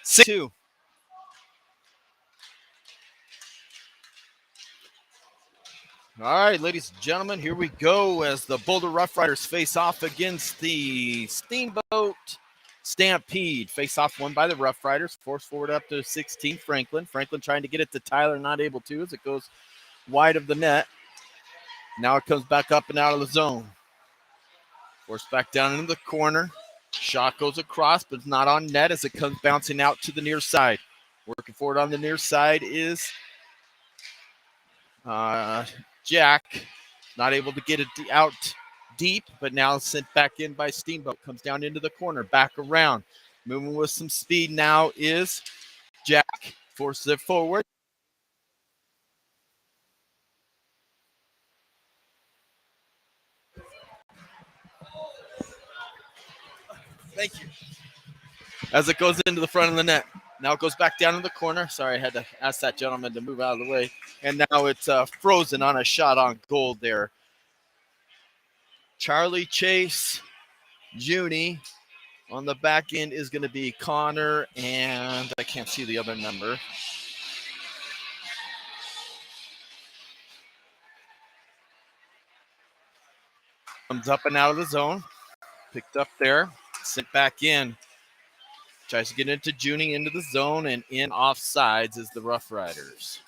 6-2. All right, ladies and gentlemen, here we go as the Boulder Rough Riders face off against the Steamboat Stampede. Face off won by the Rough Riders. Force forward up to 16, Franklin. Franklin trying to get it to Tyler, not able to as it goes wide of the net. Now it comes back up and out of the zone. Force back down into the corner. Shot goes across, but it's not on net as it comes bouncing out to the near side. Working forward on the near side is Jack. Not able to get it out deep, but now sent back in by Steamboat. Comes down into the corner, back around. Moving with some speed now is Jack. Forces it forward. Thank you. As it goes into the front of the net. Now it goes back down in the corner. Sorry, I had to ask that gentleman to move out of the way. And now it's frozen on a shot on goal there. Charlie, Chase, Junie. On the back end is going to be Connor, and I can't see the other number. Comes up and out of the zone. Picked up there. Sent back in. Tries to get into Junie into the zone, and in offsides is the Rough Riders.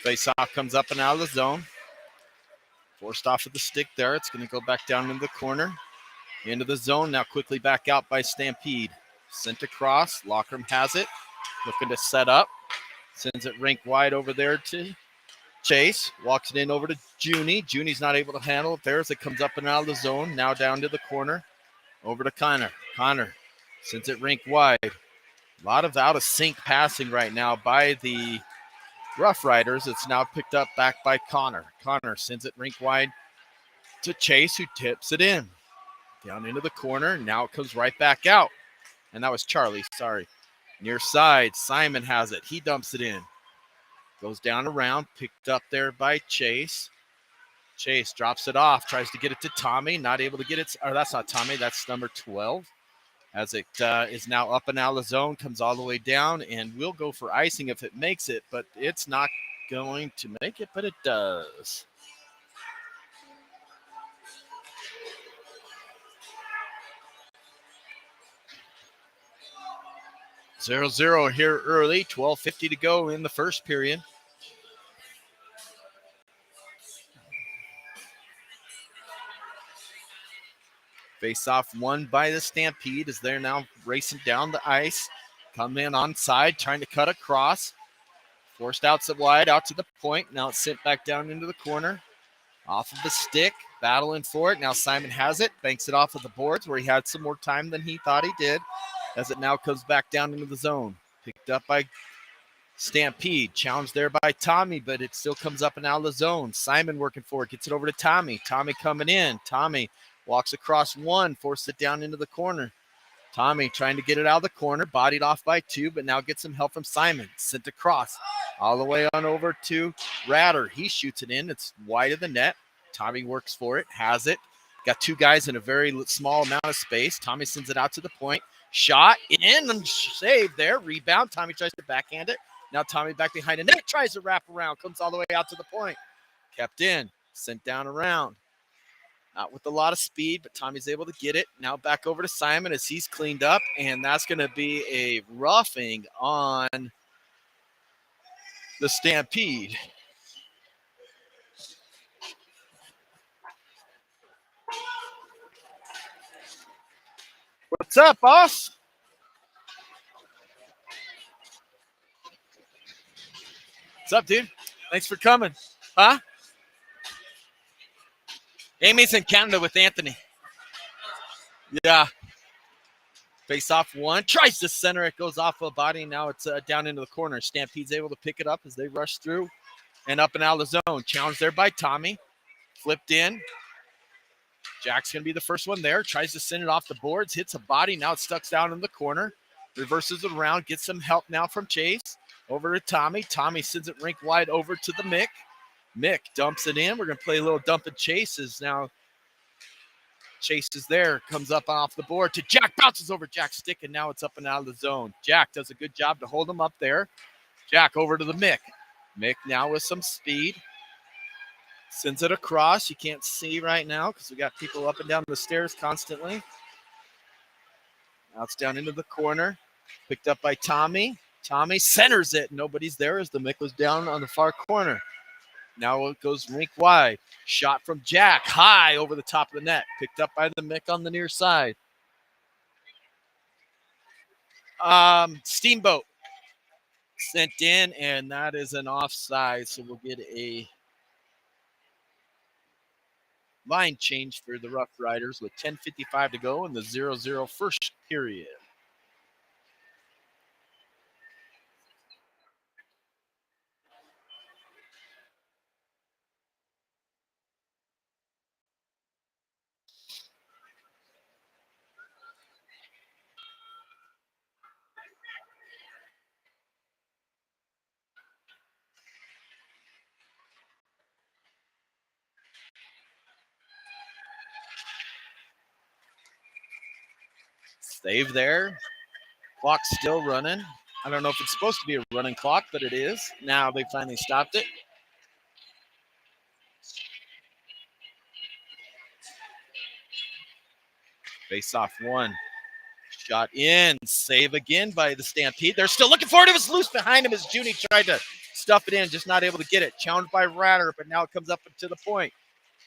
Face-off comes up and out of the zone. Forced off of the stick there. It's going to go back down into the corner. Into the zone. Now quickly back out by Stampede. Sent across. Lockram has it. Looking to set up. Sends it rink wide over there to Chase. Walks it in over to Junie. Junie's not able to handle it there as it comes up and out of the zone. Now down to the corner. Over to Connor. Connor sends it rink wide. A lot of out of sync passing right now by the Rough Riders. It's now picked up back by Connor. Connor sends it rink wide to Chase, who tips it in. Down into the corner. Now it comes right back out. And that was Charlie, sorry. Near side, Simon has it. He dumps it in. Goes down around, picked up there by Chase. Chase drops it off, tries to get it to Tommy. Not able to get it. Or that's not Tommy, that's number 12. As it is now up and out of the zone, comes all the way down, and will go for icing if it makes it, but it's not going to make it, but it does. Zero here early, 12:50 to go in the first period. Face-off won by the Stampede as they're now racing down the ice. Come in onside, trying to cut across. Forced out wide, out to the point. Now it's sent back down into the corner. Off of the stick, battling for it. Now Simon has it, banks it off of the boards where he had some more time than he thought he did, as it now comes back down into the zone. Picked up by Stampede, challenged there by Tommy, but it still comes up and out of the zone. Simon working for it, gets it over to Tommy. Tommy coming in. Tommy walks across one, forced it down into the corner. Tommy trying to get it out of the corner, bodied off by two, but now gets some help from Simon. Sent across all the way on over to Ratter. He shoots it in. It's wide of the net. Tommy works for it, has it. Got two guys in a very small amount of space. Tommy sends it out to the point. Shot in and saved there. Rebound. Tommy tries to backhand it. Now Tommy back behind the net, tries to wrap around, comes all the way out to the point. Kept in, sent down around. Not with a lot of speed, but Tommy's able to get it. Now back over to Simon as he's cleaned up, and that's going to be a roughing on the Stampede. What's up, boss? What's up, dude? Thanks for coming. Huh? Amy's in Canada with Anthony. Yeah. Face off one. Tries to center. It goes off a body. Now it's down into the corner. Stampede's able to pick it up as they rush through and up and out of the zone. Challenged there by Tommy. Flipped in. Jack's going to be the first one there. Tries to send it off the boards. Hits a body. Now it's stuck down in the corner. Reverses it around. Gets some help now from Chase. Over to Tommy. Tommy sends it rink wide over to the Mick. Mick dumps it in. We're going to play a little dump and chases now. Chase is there. Comes up off the board to Jack. Bounces over Jack's stick, and now it's up and out of the zone. Jack does a good job to hold him up there. Jack over to the Mick. Mick now with some speed. Sends it across. You can't see right now because we got people up and down the stairs constantly. Now it's down into the corner. Picked up by Tommy. Tommy centers it. Nobody's there as the Mick was down on the far corner. Now it goes rink wide. Shot from Jack. High over the top of the net. Picked up by the Mick on the near side. Steamboat sent in, and that is an offside. So we'll get a line change for the Rough Riders with 10:55 to go in the 0-0 first period. Save there. Clock's still running. I don't know if it's supposed to be a running clock, but it is. Now they finally stopped it. Face off one. Shot in. Save again by the Stampede. They're still looking for it. It was loose behind him as Junie tried to stuff it in, just not able to get it. Challenged by Ratter, but now it comes up to the point.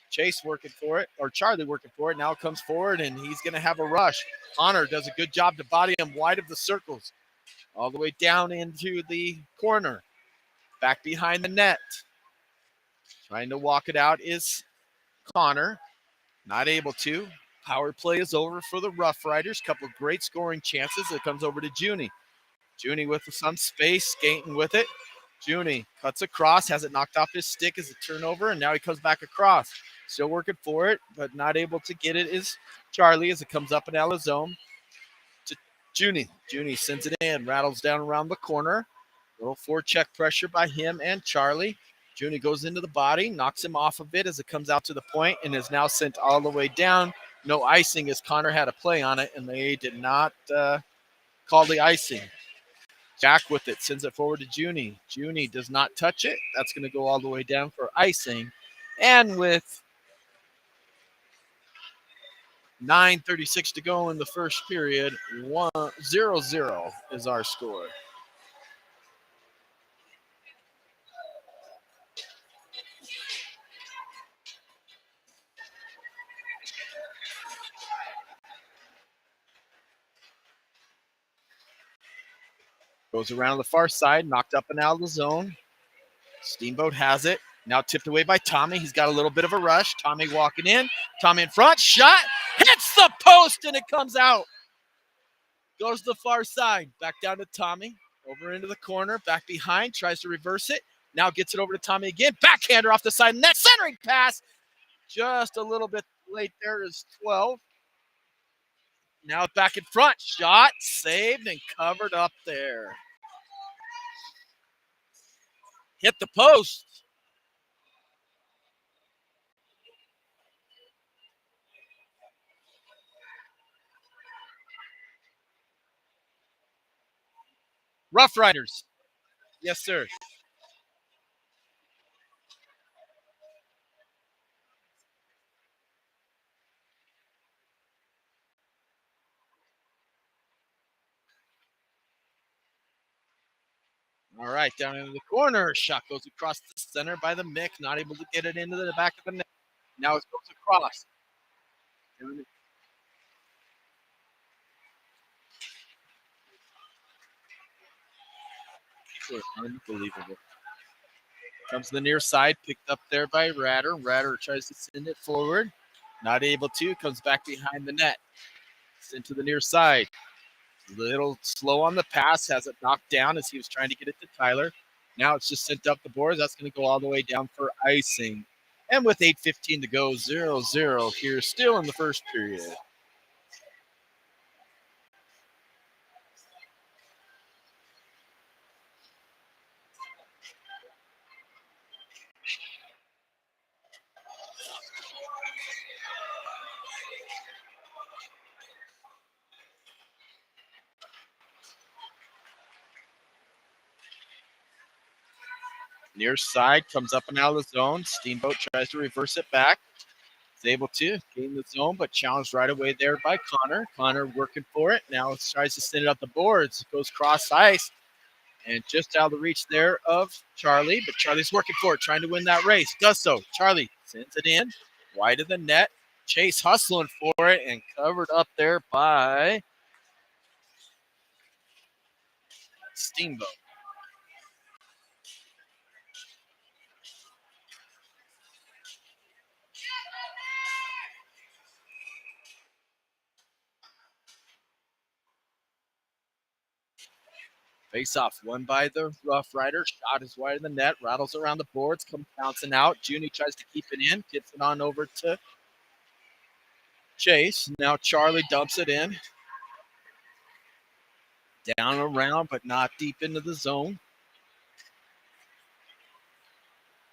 Chase working for it, or Charlie working for it. Now it comes forward, and he's going to have a rush. Connor does a good job to body him wide of the circles. All the way down into the corner. Back behind the net. Trying to walk it out is Connor. Not able to. Power play is over for the Rough Riders. Couple of great scoring chances. It comes over to Junie. Junie with some space, skating with it. Junie cuts across, has it knocked off his stick as a turnover, and now he comes back across. Still working for it, but not able to get it is Charlie as it comes up in the zone to Junie. Junie sends it in, rattles down around the corner. Little forecheck pressure by him and Charlie. Junie goes into the body, knocks him off of it as it comes out to the point, and is now sent all the way down. No icing as Connor had a play on it, and they did not call the icing. Jack with it, sends it forward to Junie. Junie does not touch it. That's going to go all the way down for icing. And with 9:36 to go in the first period, 0-0 is our score. Goes around the far side, knocked up and out of the zone. Steamboat has it. Now tipped away by Tommy. He's got a little bit of a rush. Tommy walking in. Tommy in front. Shot. Hits the post and it comes out. Goes to the far side. Back down to Tommy. Over into the corner. Back behind. Tries to reverse it. Now gets it over to Tommy again. Backhander off the side. Net centering pass. Just a little bit late there is 12. Now back in front. Shot. Saved and covered up there. Hit the post. Rough Riders. Yes, sir. All right, down into the corner. Shot goes across the center by the Mick. Not able to get it into the back of the net. Now it goes across. Unbelievable. Comes to the near side, picked up there by Ratter. Ratter tries to send it forward. Not able to. Comes back behind the net. Sent to the near side. Little slow on the pass. Has it knocked down as he was trying to get it to Tyler. Now it's just sent up the boards. That's going to go all the way down for icing. And with 8:15 to go, 0-0 here, still in the first period. Near side comes up and out of the zone. Steamboat tries to reverse it back. Is able to gain the zone, but challenged right away there by Connor. Connor working for it. Now tries to send it up the boards. Goes cross ice. And just out of the reach there of Charlie. But Charlie's working for it, trying to win that race. Does so. Charlie sends it in. Wide of the net. Chase hustling for it and covered up there by Steamboat. Face off, won by the Rough Rider. Shot is wide of the net, rattles around the boards, comes bouncing out. Junie tries to keep it in, gets it on over to Chase. Now Charlie dumps it in. Down around, but not deep into the zone.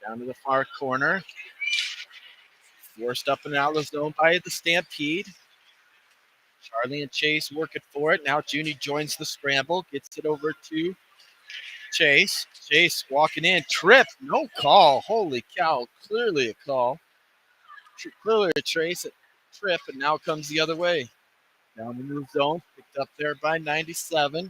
Down to the far corner. Forced up and out of the zone by the Stampede. Charlie and Chase working for it. Now Junie joins the scramble, gets it over to Chase. Chase walking in, trip, no call. Holy cow, clearly a call. Clearly a trip, and now comes the other way. Down in the zone, picked up there by 97.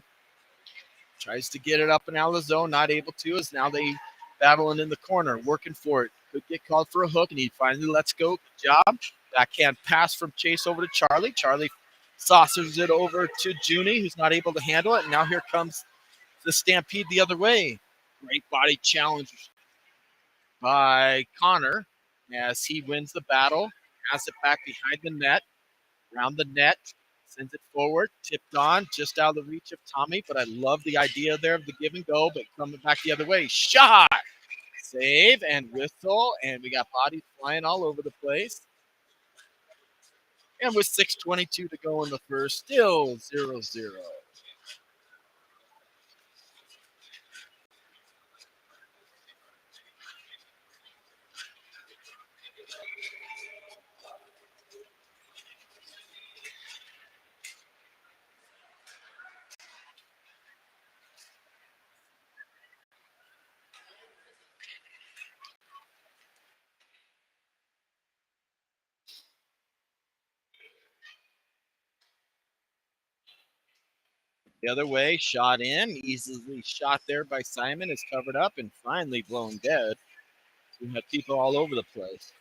Tries to get it up and out of the zone, not able to, as now they battling in the corner, working for it. Could get called for a hook, and he finally lets go. Good job. Backhand pass from Chase over to Charlie. Charlie saucers it over to Junie, who's not able to handle it. And now here comes the Stampede the other way. Great body challenge by Connor as he wins the battle. Has it back behind the net, around the net, sends it forward, tipped on, just out of the reach of Tommy. But I love the idea there of the give and go, but coming back the other way. Shot! Save and whistle, and we got bodies flying all over the place. And with 6:22 to go in the first, still 0-0. The other way, shot in, easily shot there by Simon, is covered up and finally blown dead. We have people all over the place.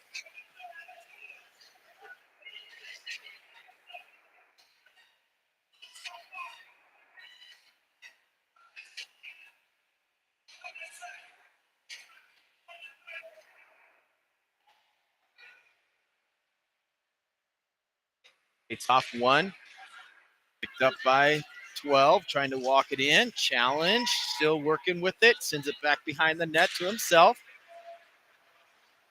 It's off one. Picked up by 12, trying to walk it in. Challenge, still working with it. Sends it back behind the net to himself.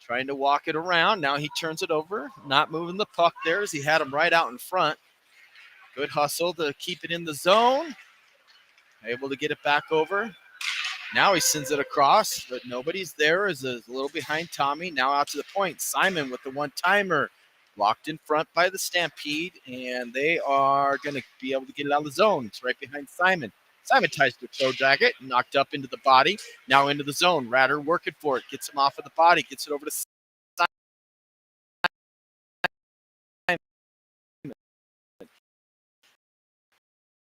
Trying to walk it around. Now he turns it over. Not moving the puck there as he had him right out in front. Good hustle to keep it in the zone. Able to get it back over. Now he sends it across, but nobody's there. Is a little behind Tommy. Now out to the point. Simon with the one-timer. Locked in front by the Stampede, and they are going to be able to get it out of the zone. It's right behind Simon. Simon ties the toe jacket, knocked up into the body. Now into the zone. Ratter working for it. Gets him off of the body. Gets it over to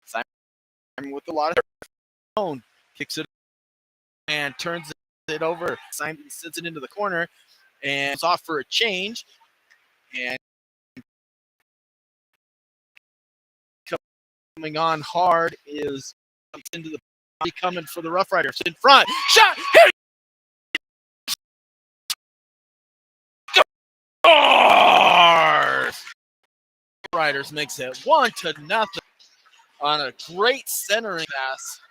Simon with a lot of zone. Kicks it and turns it over. Simon sends it into the corner and is off for a change. And coming on hard is into the body, coming for the Rough Riders in front. Shot! Hit! Riders makes it 1-0 on a great centering pass.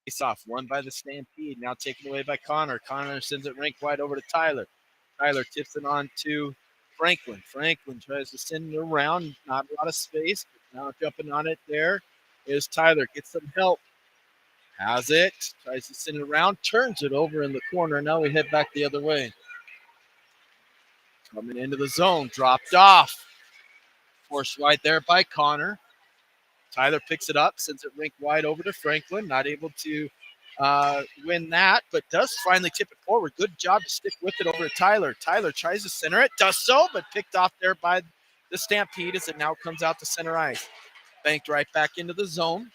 Face off, won by the Stampede, now taken away by Connor. Connor sends it rink wide over to Tyler. Tyler tips it on to Franklin. Franklin tries to send it around, not a lot of space, but now jumping on it there is Tyler. Gets some help. Has it, tries to send it around, turns it over in the corner. Now we head back the other way. Coming into the zone, dropped off. Forced wide there by Connor. Tyler picks it up, sends it rink wide over to Franklin. Not able to win that, but does finally tip it forward. Good job to stick with it over to Tyler. Tyler tries to center it, does so, but picked off there by the Stampede as it now comes out to center ice. Banked right back into the zone,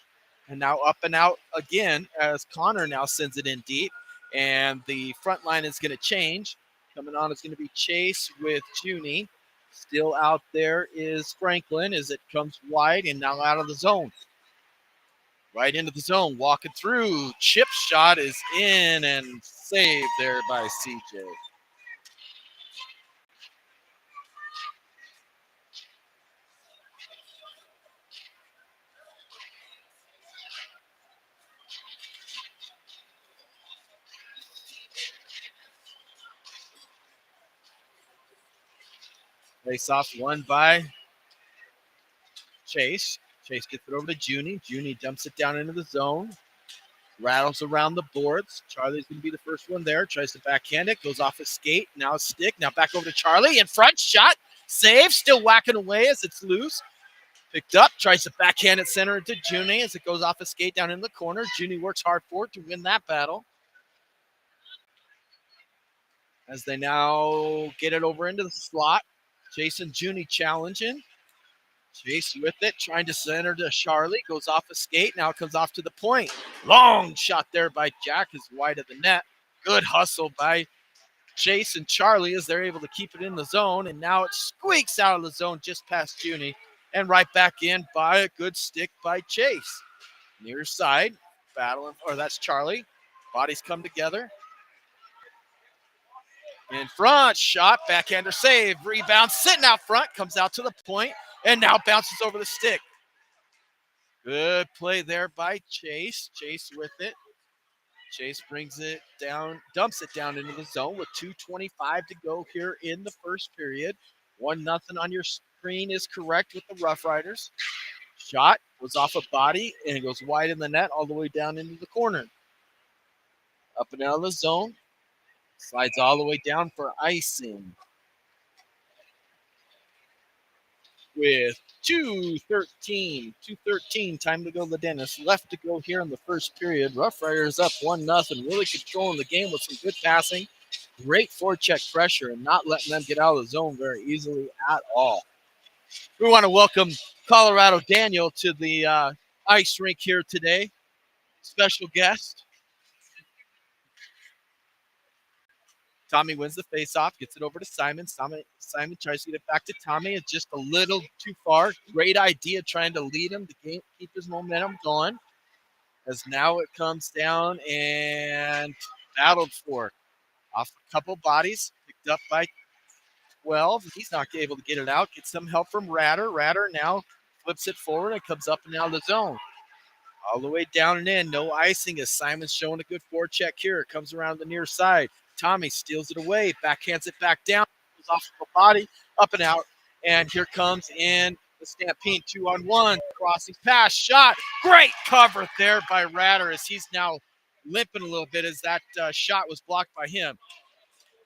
and now up and out again as Connor now sends it in deep, and the front line is going to change. Coming on is going to be Chase with Junie. Still out there is Franklin as it comes wide and now out of the zone. Right into the zone, walking through. Chip shot is in and saved there by CJ. Face off won by Chase. Chase gets it over to Junie. Junie dumps it down into the zone. Rattles around the boards. Charlie's going to be the first one there. Tries to backhand it. Goes off his skate. Now a stick. Now back over to Charlie. In front. Shot. Save. Still whacking away as it's loose. Picked up. Tries to backhand it center into Junie as it goes off his skate down in the corner. Junie works hard for it to win that battle. As they now get it over into the slot. Jason Junie challenging. Chase with it, trying to center to Charlie. Goes off a skate. Now comes off to the point. Long shot there by Jack is wide of the net. Good hustle by Chase and Charlie as they're able to keep it in the zone. And now it squeaks out of the zone just past Junie. And right back in by a good stick by Chase. Near side, battling, or that's Charlie. Bodies come together. In front, shot, backhander save, rebound, sitting out front, comes out to the point, and now bounces over the stick. Good play there by Chase. Chase with it. Chase brings it down, dumps it down into the zone with 2:25 to go here in the first period. 1-0 on your screen is correct with the Rough Riders. Shot was off a body, and it goes wide in the net all the way down into the corner. Up and out of the zone. Slides all the way down for icing. With 2:13, time to go to the dentist. Left to go here in the first period. Rough Riders up 1-0, really controlling the game with some good passing. Great forecheck pressure and not letting them get out of the zone very easily at all. We want to welcome Colorado Daniel to the ice rink here today. Special guest. Tommy wins the faceoff, gets it over to Simon. Simon tries to get it back to Tommy. It's just a little too far. Great idea trying to lead him to keep his momentum going. As now it comes down and battled for. Off a couple bodies, picked up by 12. He's not able to get it out. Gets some help from Ratter. Ratter now flips it forward and comes up and out of the zone. All the way down and in. No icing as Simon's showing a good forecheck here. It comes around the near side. Tommy steals it away. Backhands it back down. Goes off the body. Up and out. And here comes in the Stampede 2-on-1. Crossing pass. Shot. Great cover there by Ratter as he's now limping a little bit as that shot was blocked by him.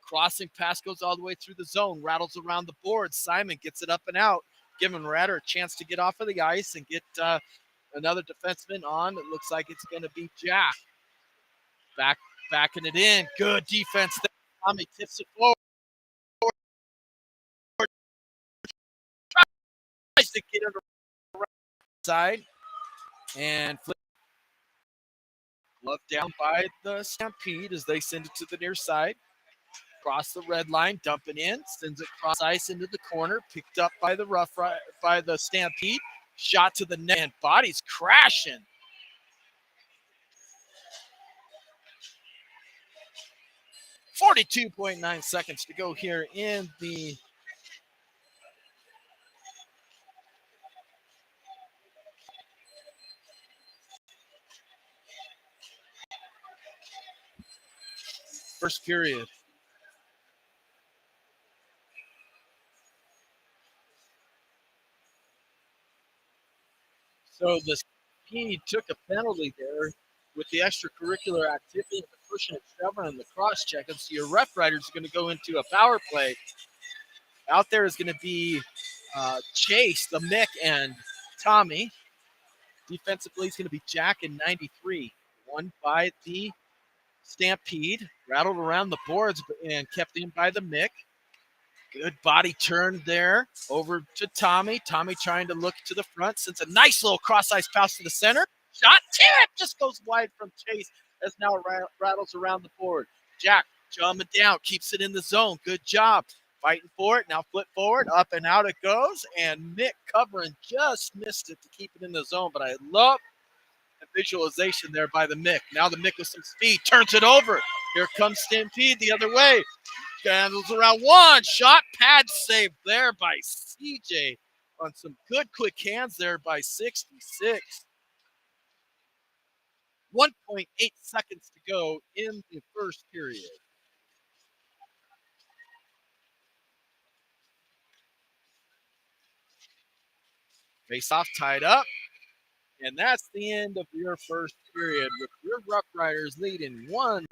Crossing pass goes all the way through the zone. Rattles around the board. Simon gets it up and out. Giving Ratter a chance to get off of the ice and get another defenseman on. It looks like it's going to be Jack. Backing it in. Good defense there. Tommy tips it forward. Tries to get it around the side. And flip. Glove down by the Stampede as they send it to the near side. Cross the red line, dumping in. Sends it cross ice into the corner. Picked up by the Stampede. Shot to the net. And body's crashing. 42.9 seconds to go here in the first period. So the Stampede took a penalty there with the extracurricular activity of the pushing and shoving and the cross checking. So your Rough Riders are going to go into a power play. Out there is going to be Chase, the Mick, and Tommy. Defensively, it's going to be Jack in 93. Won by the Stampede. Rattled around the boards and kept in by the Mick. Good body turn there over to Tommy. Tommy trying to look to the front. Sends a nice little cross-ice pass to the center. Shot tip just goes wide from Chase as now rattles around the board. Jack jumping down, keeps it in the zone. Good job. Fighting for it. Now flip forward. Up and out it goes. And Mick covering just missed it to keep it in the zone. But I love the visualization there by the Mick. Now the Mick with some speed turns it over. Here comes Stampede the other way. Handles around one. Shot pad save there by CJ on some good quick hands there by 66. 1.8 seconds to go in the first period. Face off tied up. And that's the end of your first period with your Rough Riders leading 1-0.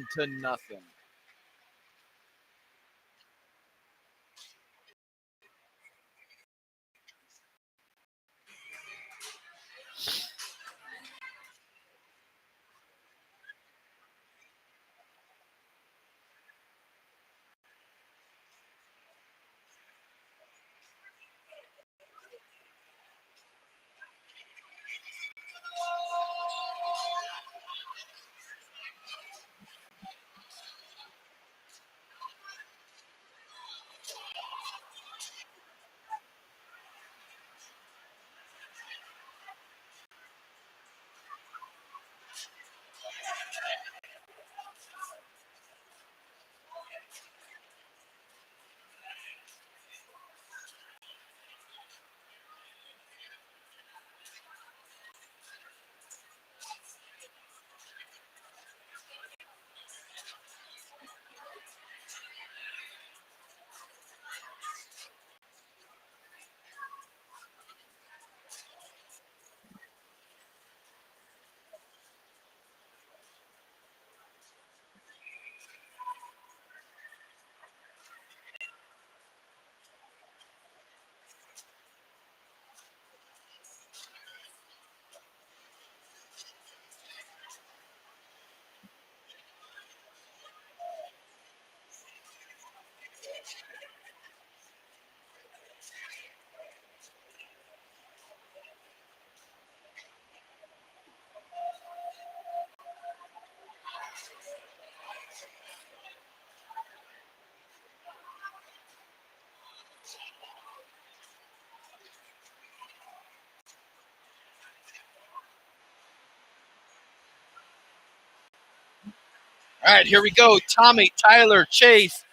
All right, here we go. Tommy, Tyler, Chase,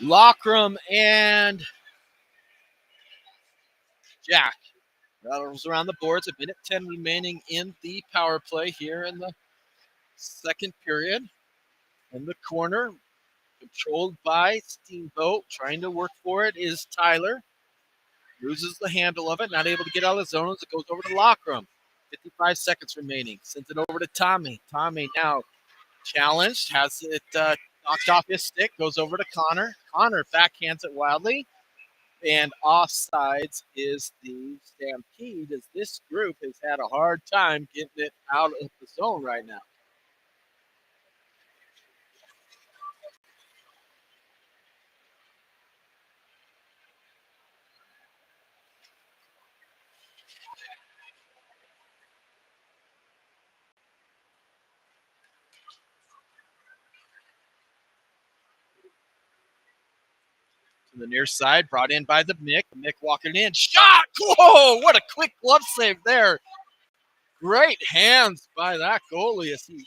Lockram, and Jack. Rattles around the boards. A minute 10 remaining in the power play here in the second period. In the corner, controlled by Steamboat. Trying to work for it is Tyler. Loses the handle of it. Not able to get out of the zone as it goes over to Lockram. 55 seconds remaining. Sends it over to Tommy. Tommy now challenged. Has it knocked off his stick. Goes over to Connor. Connor backhands it wildly. And offsides is the Stampede, as this group has had a hard time getting it out of the zone right now. To the near side, brought in by the Mick. Mick walking in. Shot! Whoa! What a quick glove save there. Great hands by that goalie as he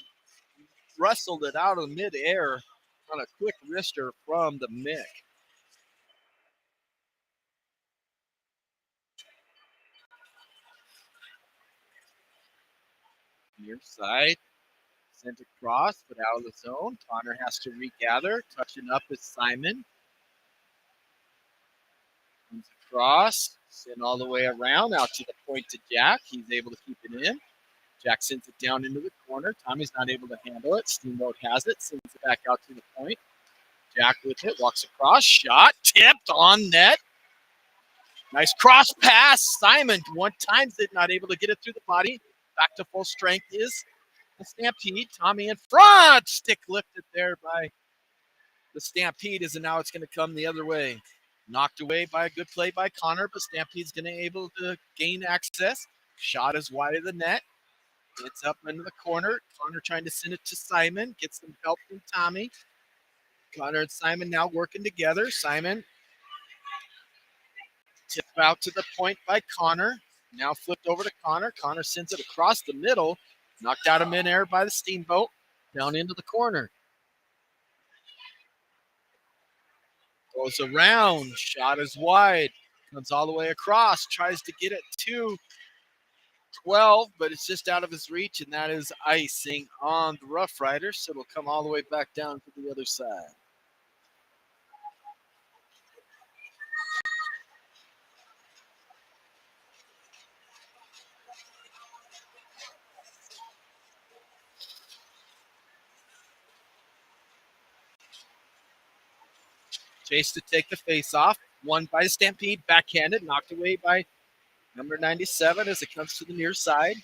wrestled it out of midair on a quick wrister from the Mick. Near side, sent across, but out of the zone. Connor has to regather. Touching up is Simon. Comes across, sent all the way around, out to the point to Jack. He's able to keep it in. Jack sends it down into the corner. Tommy's not able to handle it. Steamboat has it, sends it back out to the point. Jack with it, walks across, shot, tipped on net. Nice cross pass. Simon one times it, not able to get it through the body. Back to full strength is the Stampede. Tommy in front. Stick lifted there by the Stampede, as now it's going to come the other way. Knocked away by a good play by Connor, but Stampede's going to be able to gain access. Shot is wide of the net. It's up into the corner. Connor trying to send it to Simon. Gets some help from Tommy. Connor and Simon now working together. Simon tipped out to the point by Connor. Now flipped over to Connor. Connor sends it across the middle. Knocked out of midair by the Steamboat. Down into the corner. Goes around. Shot is wide. Comes all the way across. Tries to get it to 12, but it's just out of his reach, and that is icing on the Rough Riders. So it'll come all the way back down to the other side. Chase to take the face off. Won by Stampede, backhanded, knocked away by number 97 as it comes to the near side.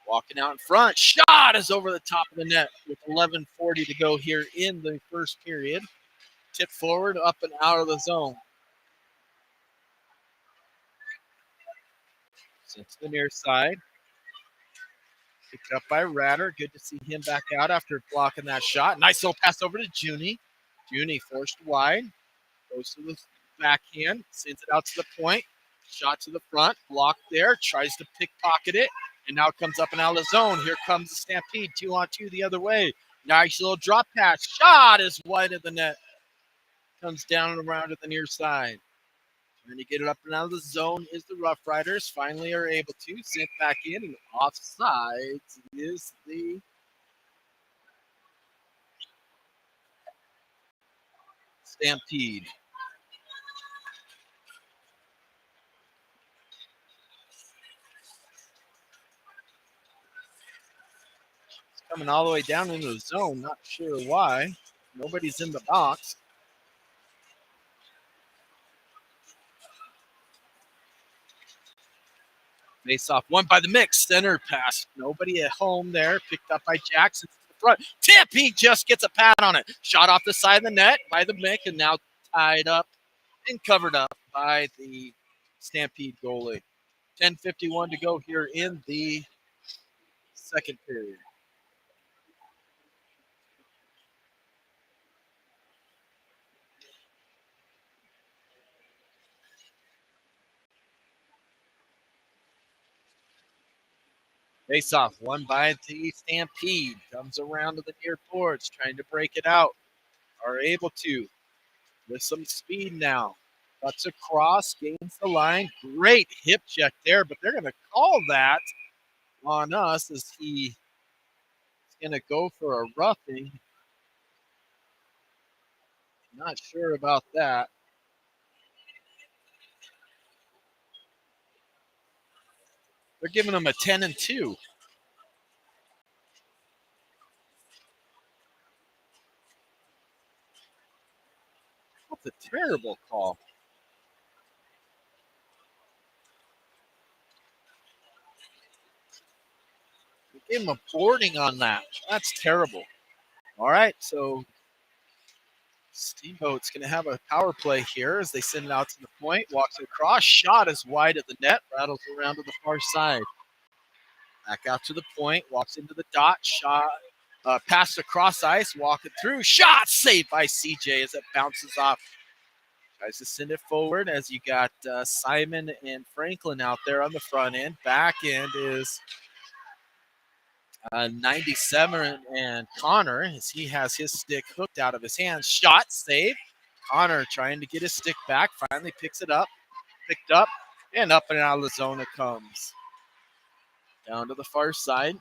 Walking out in front. Shot is over the top of the net with 11:40 to go here in the first period. Tip forward, up and out of the zone. Sent to the near side. Picked up by Ratter. Good to see him back out after blocking that shot. Nice little pass over to Junie. Junie forced wide. Goes to the backhand. Sends it out to the point. Shot to the front. Blocked there. Tries to pickpocket it. And now it comes up and out of the zone. Here comes the Stampede. 2-on-2 the other way. Nice little drop pass. Shot is wide of the net. Comes down and around to the near side. Trying to get it up and out of the zone is the Rough Riders. Finally are able to. Sent back in, and offsides is the Stampede. It's coming all the way down into the zone. Not sure why. Nobody's in the box. Face off, one by the mix. Center pass. Nobody at home there. Picked up by Jackson to the front. Tip. He just gets a pat on it. Shot off the side of the net by the Mick, and now tied up and covered up by the Stampede goalie. 10:51 to go here in the second period. Face-off won by the Stampede. Comes around to the near boards, trying to break it out. Are able to with some speed now. Cuts across, gains the line. Great hip check there, but they're going to call that on us as he's going to go for a roughing. Not sure about that. They're giving him a 10-2. That's a terrible call. They gave him a boarding on that. That's terrible. All right, so Steamboat's going to have a power play here as they send it out to the point. Walks it across. Shot is wide at the net. Rattles around to the far side. Back out to the point. Walks into the dot. Shot. Pass across ice. Walking through. Shot saved by CJ as it bounces off. Tries to send it forward as you got Simon and Franklin out there on the front end. Back end is 97 and Connor as he has his stick hooked out of his hands. Shot save. Connor trying to get his stick back. Finally picks it up. Picked up. And up and out of the zone it comes. Down to the far side.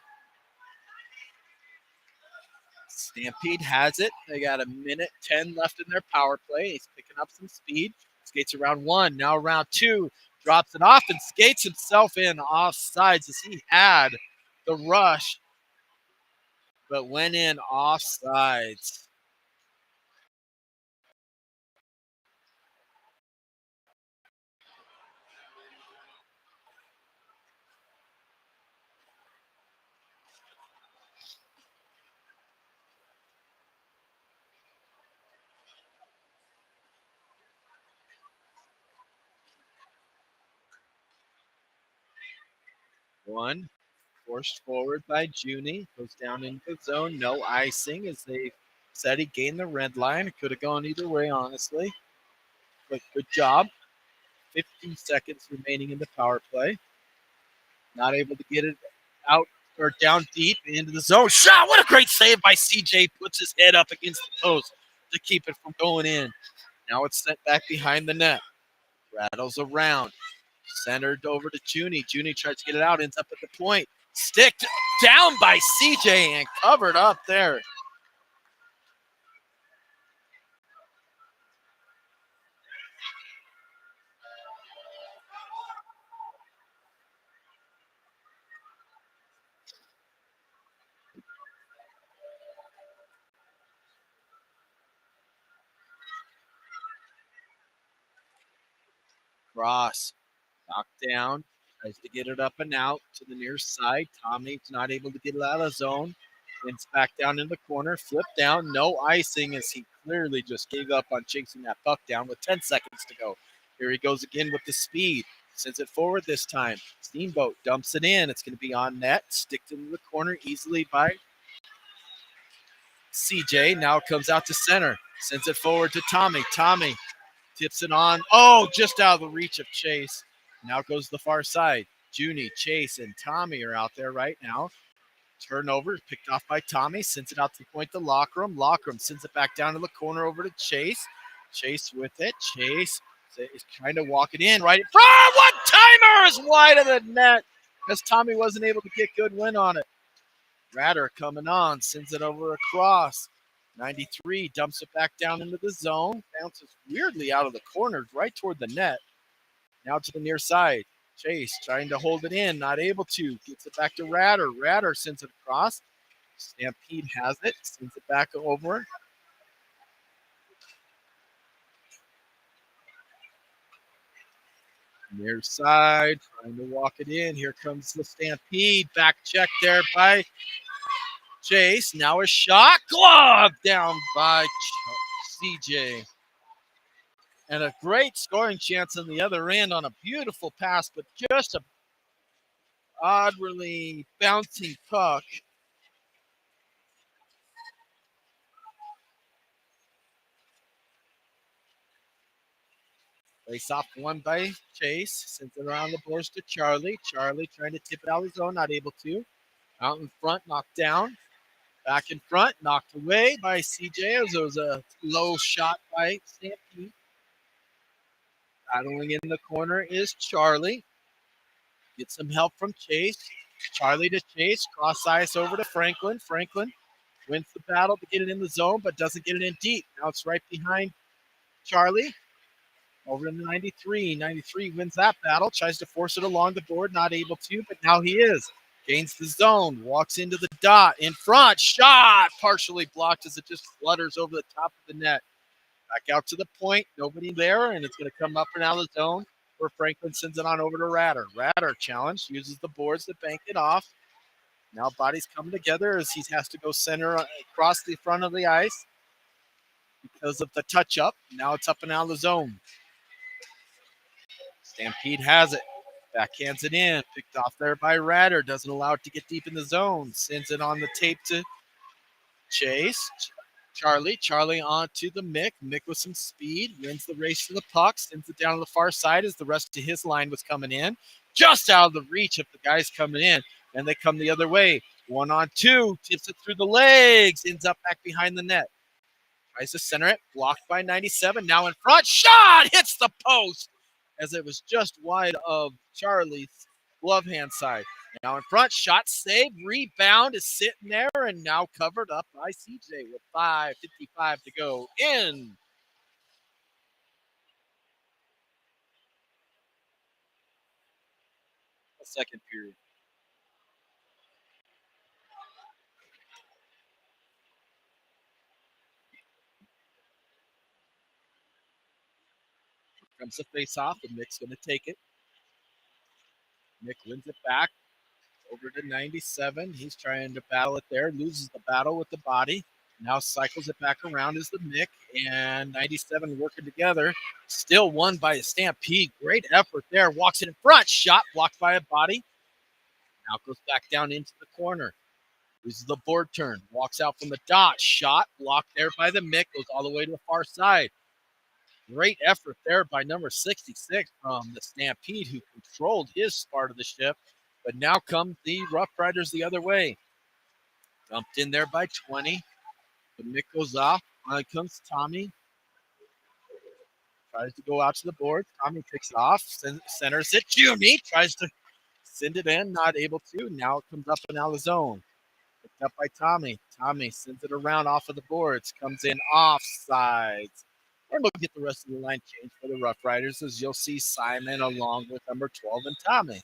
Stampede has it. They got a minute 10 left in their power play. He's picking up some speed. Skates around one. Now around two. Drops it off and skates himself in off sides as he had the rush, but went in off sides. One forced forward by Junie. Goes down into the zone. No icing as they said he gained the red line. It could have gone either way, honestly. But good job. 15 seconds remaining in the power play. Not able to get it out or down deep into the zone. Shot! What a great save by CJ. Puts his head up against the post to keep it from going in. Now it's sent back behind the net. Rattles around. Centered over to Junie. Junie tries to get it out. Ends up at the point. Sticked down by CJ and covered up there. Cross. Knocked down. Tries to get it up and out to the near side. Tommy's not able to get it out of the zone. It's back down in the corner. Flip down. No icing as he clearly just gave up on chasing that puck down with 10 seconds to go. Here he goes again with the speed. Sends it forward this time. Steamboat dumps it in. It's going to be on net. Sticked into the corner easily by CJ. Now comes out to center. Sends it forward to Tommy. Tommy tips it on. Oh, just out of the reach of Chase. Now goes the far side. Junie, Chase, and Tommy are out there right now. Turnover picked off by Tommy. Sends it out to the point to Lockram. Lockram sends it back down to the corner over to Chase. Chase with it. Chase is trying to walk it in right in front. One timer is wide of the net as Tommy wasn't able to get good win on it. Ratter coming on. Sends it over across. 93 dumps it back down into the zone. Bounces weirdly out of the corner right toward the net. Now to the near side. Chase trying to hold it in, not able to. Gets it back to Ratter. Ratter sends it across. Stampede has it. Sends it back over. Near side. Trying to walk it in. Here comes the Stampede. Back check there by Chase. Now a shot. Glove down by CJ. And a great scoring chance on the other end on a beautiful pass, but just a oddly bouncing puck. Face off one by Chase. Sends it around the boards to Charlie. Charlie trying to tip it out of his zone, not able to. Out in front, knocked down. Back in front, knocked away by CJ. It was a low shot by Stampede. Battling in the corner is Charlie. Get some help from Chase. Charlie to Chase. Cross ice over to Franklin. Franklin wins the battle to get it in the zone, but doesn't get it in deep. Now it's right behind Charlie. Over in the 93. 93 wins that battle. Tries to force it along the board. Not able to, but now he is. Gains the zone. Walks into the dot. In front. Shot. Partially blocked as it just flutters over the top of the net. Back out to the point. Nobody there, and it's going to come up and out of the zone where Franklin sends it on over to Ratter. Ratter challenge. Uses the boards to bank it off. Now bodies come together as he has to go center across the front of the ice because of the touch up. Now it's up and out of the zone. Stampede has it. Backhands it in. Picked off there by Ratter. Doesn't allow it to get deep in the zone. Sends it on the tape to Chase. Charlie on to the Mick. Mick with some speed. Wins the race to the puck. Sends it down to the far side as the rest of his line was coming in. Just out of the reach of the guys coming in. And they come the other way. 1-on-2. Tips it through the legs. Ends up back behind the net. Tries to center it. Blocked by 97. Now in front. Shot! Hits the post as it was just wide of Charlie's glove hand side. Now in front. Shot save. Rebound is sitting there and now covered up by CJ with 5:55 to go in the second period. Comes the face off, and Mick's going to take it. Mick wins it back over to 97. He's trying to battle it there, loses the battle with the body. Now cycles it back around as the Mick and 97 working together. Still won by a Stampede. Great effort there. Walks it in front. Shot blocked by a body. Now goes back down into the corner. Loses the board turn. Walks out from the dot. Shot blocked there by the Mick. Goes all the way to the far side. Great effort there by number 66 from the Stampede, who controlled his part of the ship. But now come the Rough Riders the other way. Dumped in there by 20. The Mick goes off. On comes Tommy. Tries to go out to the board. Tommy picks off. Centers it. Jimmy tries to send it in. Not able to. Now it comes up and out of the zone. Picked up by Tommy. Tommy sends it around off of the boards. Comes in offsides. We're looking at the rest of the line change for the Rough Riders as you'll see Simon along with number 12 and Tommy.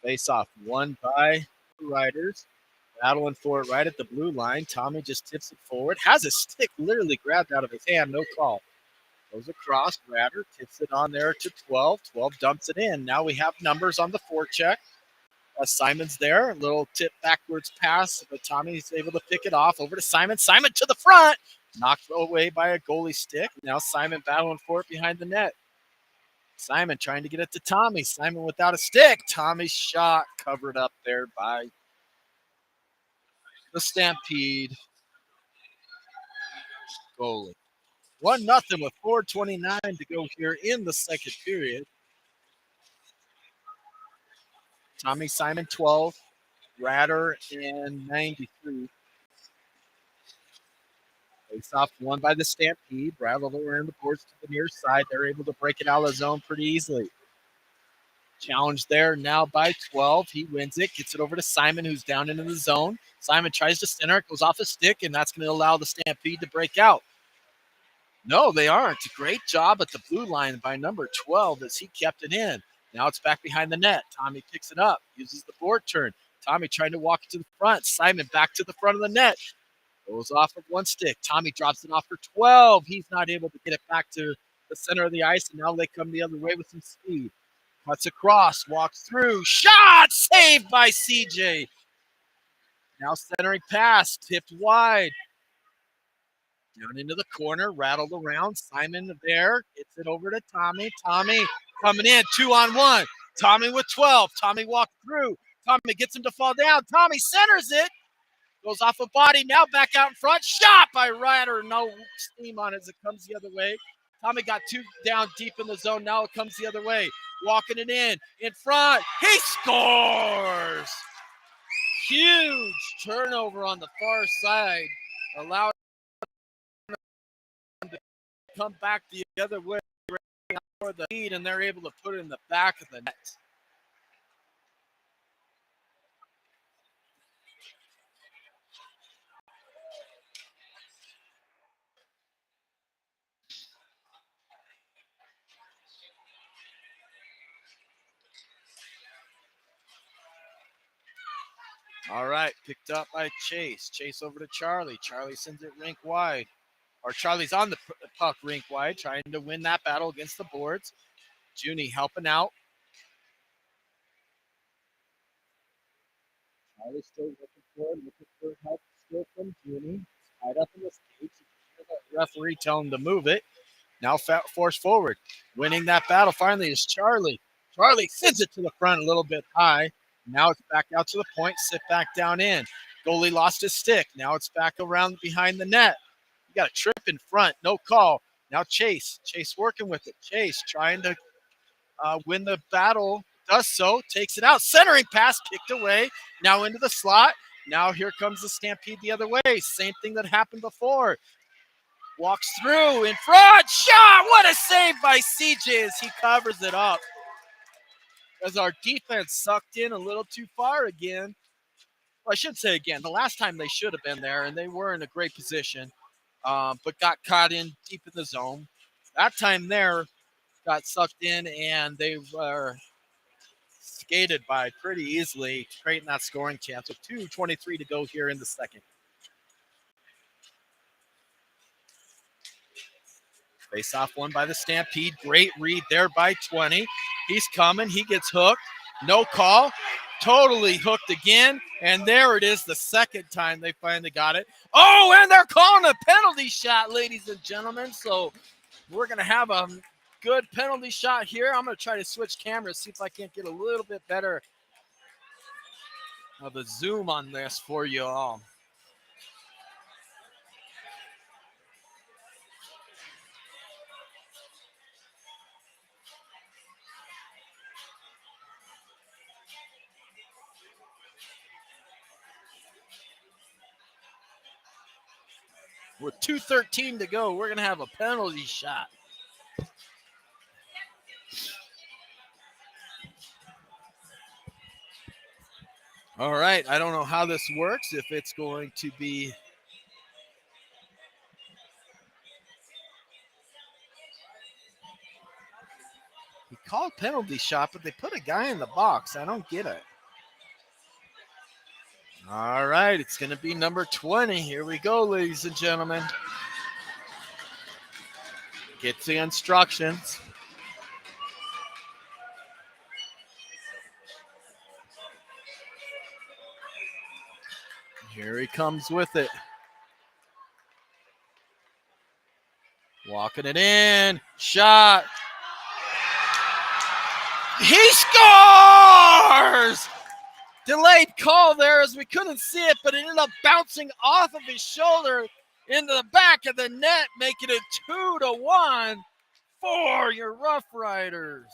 Face off won by the Riders. Battling for it right at the blue line. Tommy just tips it forward. Has a stick literally grabbed out of his hand. No call. Goes across. Ratter tips it on there to 12. 12 dumps it in. Now we have numbers on the forecheck. Simon's there. A little tip backwards pass, but Tommy's able to pick it off. Over to Simon. Simon to the front. Knocked away by a goalie stick. Now Simon battling for it behind the net. Simon trying to get it to Tommy. Simon without a stick. Tommy's shot covered up there by the Stampede goalie. 1-0 with 4:29 to go here in the second period. Tommy Simon 12, Ratter in 93. Face off won by the Stampede. Rattled around the boards to the near side. They're able to break it out of the zone pretty easily. Challenge there now by 12. He wins it. Gets it over to Simon, who's down into the zone. Simon tries to center it. Goes off his stick, and that's going to allow the Stampede to break out. No, they aren't. Great job at the blue line by number 12 as he kept it in. Now it's back behind the net. Tommy picks it up. Uses the board turn. Tommy trying to walk it to the front. Simon back to the front of the net. Goes off of one stick. Tommy drops it off for 12. He's not able to get it back to the center of the ice, and now they come the other way with some speed. Cuts across, walks through. Shot! Saved by CJ. Now centering pass, tipped wide. Down into the corner, rattled around. Simon there, gets it over to Tommy. Tommy coming in, 2-on-1. Tommy with 12. Tommy walked through. Tommy gets him to fall down. Tommy centers it. Goes off a body. Now back out in front. Shot by Ryder. No steam on it as it comes the other way. Tommy got two down deep in the zone. Now it comes the other way. Walking it in front. He scores. Huge turnover on the far side. Allowed him to come back the other way for the lead, and they're able to put it in the back of the net. All right, picked up by Chase. Chase over to Charlie. Charlie sends it rink wide. Or Charlie's on the puck rink wide, trying to win that battle against the boards. Junie helping out. Charlie still looking for help still from Junie. Tied up in the skates. The referee telling him to move it. Now forced forward. Winning that battle finally is Charlie. Charlie sends it to the front a little bit high. Now it's back out to the point, sit back down in. Goalie lost his stick. Now it's back around behind the net. You got a trip in front, no call. Now Chase working with it. Chase trying to win the battle, does so, takes it out. Centering pass kicked away. Now into the slot. Now here comes the Stampede the other way. Same thing that happened before. Walks through, in front, shot! What a save by CJ as he covers it up. As our defense sucked in a little too far again. Well, I should say again, the last time they should have been there, and they were in a great position, but got caught in deep in the zone. That time there, got sucked in, and they were skated by pretty easily, creating that scoring chance with 2:23 to go here in the second. Face off one by the Stampede. Great read there by 20. He's coming. He gets hooked. No call. Totally hooked again. And there it is, the second time they finally got it. Oh, and they're calling a penalty shot, ladies and gentlemen. So we're going to have a good penalty shot here. I'm going to try to switch cameras, see if I can't get a little bit better of a zoom on this for you all. With 2:13 to go, we're going to have a penalty shot. All right, I don't know how this works, if it's going to be... He called penalty shot, but they put a guy in the box. I don't get it. All right, it's going to be number 20. Here we go, ladies and gentlemen. Get the instructions. Here he comes with it. Walking it in. Shot. He scores! Delayed call there as we couldn't see it, but it ended up bouncing off of his shoulder into the back of the net, making it 2-1 for your Rough Riders.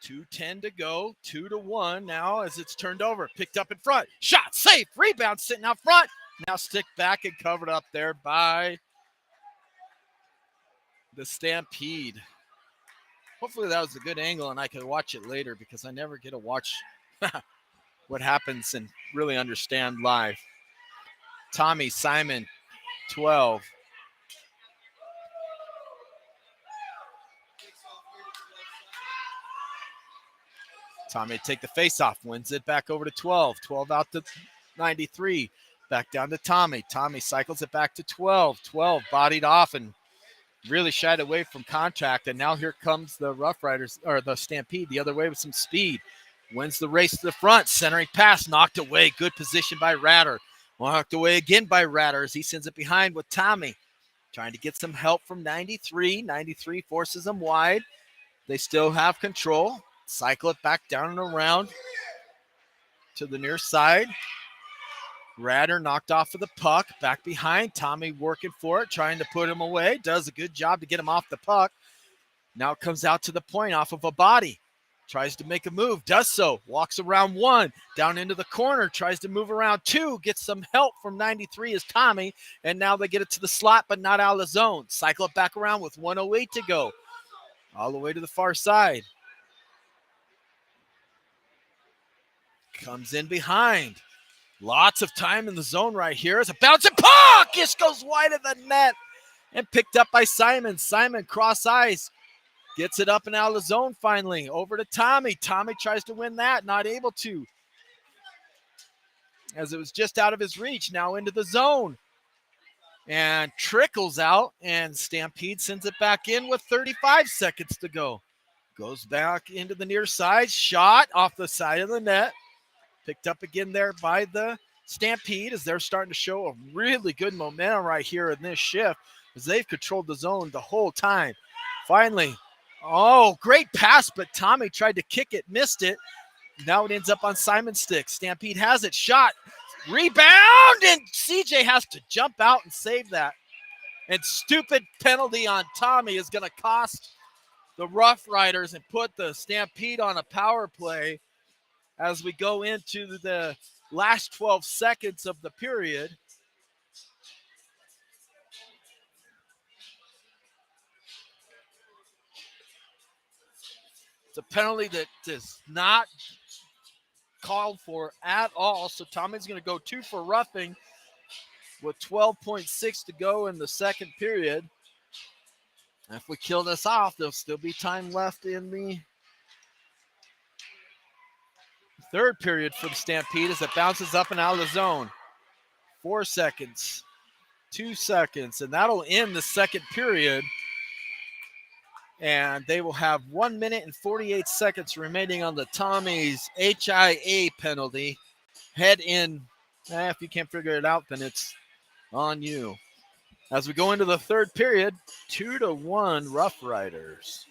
.210 to go, 2-1 now as it's turned over. Picked up in front. Shot, safe, rebound sitting out front. Now stick back and covered up there by the Stampede. Hopefully that was a good angle and I can watch it later because I never get to watch what happens and really understand live. Tommy Simon, 12. Tommy take the face-off, wins it back over to 12. 12 out to 93. Back down to Tommy. Tommy cycles it back to 12. 12 bodied off and really shied away from contact. And now here comes the Rough Riders, or the Stampede, the other way with some speed. Wins the race to the front. Centering pass knocked away. Good position by Ratter. Knocked away again by Ratter as he sends it behind with Tommy. Trying to get some help from 93. 93 forces them wide. They still have control. Cycle it back down and around to the near side. Ratter knocked off of the puck. Back behind. Tommy working for it, trying to put him away. Does a good job to get him off the puck. Now it comes out to the point off of a body. Tries to make a move. Does so. Walks around one. Down into the corner. Tries to move around two. Gets some help from 93 as Tommy. And now they get it to the slot, but not out of the zone. Cycle it back around with 1:08 to go. All the way to the far side. Comes in behind. Lots of time in the zone right here. It's a bouncing puck. Just goes wide of the net and picked up by Simon. Simon cross ice. Gets it up and out of the zone finally. Over to Tommy. Tommy tries to win that. Not able to. As it was just out of his reach. Now into the zone. And trickles out. And Stampede sends it back in with 35 seconds to go. Goes back into the near side. Shot off the side of the net. Picked up again there by the Stampede as they're starting to show a really good momentum right here in this shift as they've controlled the zone the whole time. Finally, oh, great pass, but Tommy tried to kick it, missed it. Now it ends up on Simon's stick. Stampede has it, shot, rebound, and CJ has to jump out and save that. And stupid penalty on Tommy is going to cost the Rough Riders and put the Stampede on a power play as we go into the last 12 seconds of the period. It's a penalty that is not called for at all. So Tommy's going to go 2 for roughing with 12.6 to go in the second period. If we kill this off, there'll still be time left in the third period for the Stampede as it bounces up and out of the zone. 4 seconds, 2 seconds, and that'll end the second period. And they will have 1 minute and 48 seconds remaining on the Tommy's HIA penalty. Head in. If you can't figure it out, then it's on you. As we go into the third period, 2-1 Rough Riders.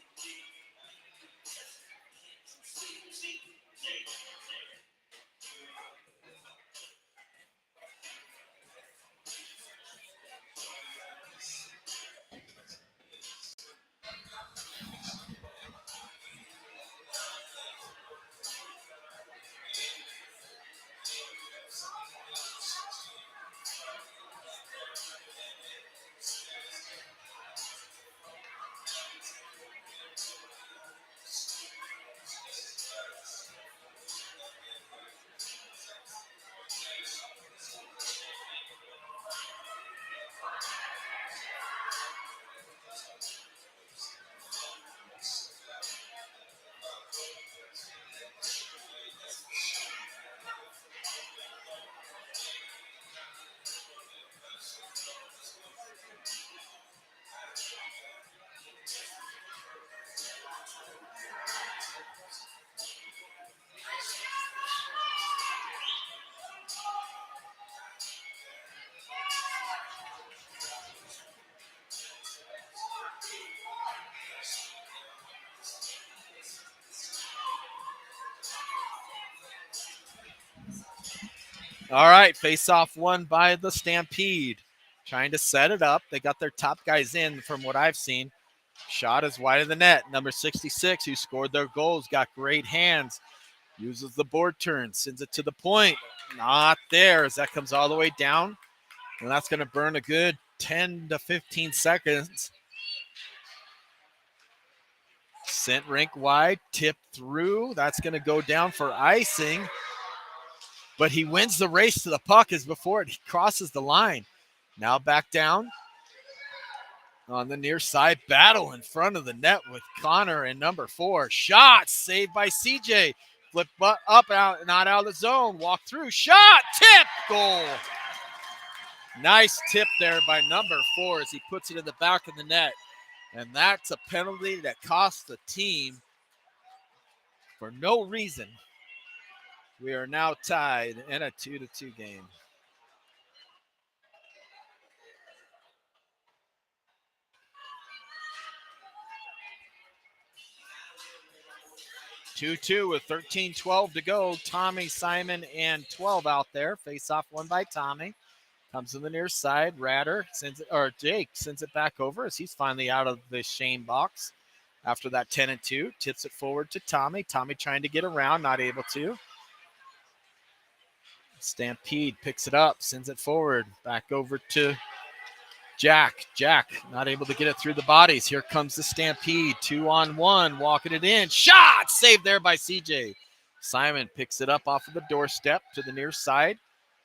All right, face-off won by the Stampede. Trying to set it up. They got their top guys in from what I've seen. Shot is wide of the net. Number 66, who scored their goals, got great hands. Uses the board turn, sends it to the point. Not there as that comes all the way down. And that's going to burn a good 10 to 15 seconds. Sent rink wide, tipped through. That's going to go down for icing. But he wins the race to the puck as before it crosses the line. Now back down on the near side. Battle in front of the net with Connor and number 4. Shot saved by CJ. Flip up, out, not out of the zone. Walk through. Shot, tip, goal. Nice tip there by number 4 as he puts it in the back of the net. And that's a penalty that cost the team for no reason. We are now tied in a 2-2 game. Two with 13-12 to go. Tommy, Simon, and 12 out there. Face off one by Tommy. Comes to the near side. Jake sends it back over as he's finally out of the shame box after that 10-2. Tips it forward to Tommy. Tommy trying to get around, not able to. Stampede picks it up, sends it forward. Back over to Jack. Jack not able to get it through the bodies. Here comes the Stampede. 2-on-1, walking it in. Shot! Saved there by CJ. Simon picks it up off of the doorstep to the near side.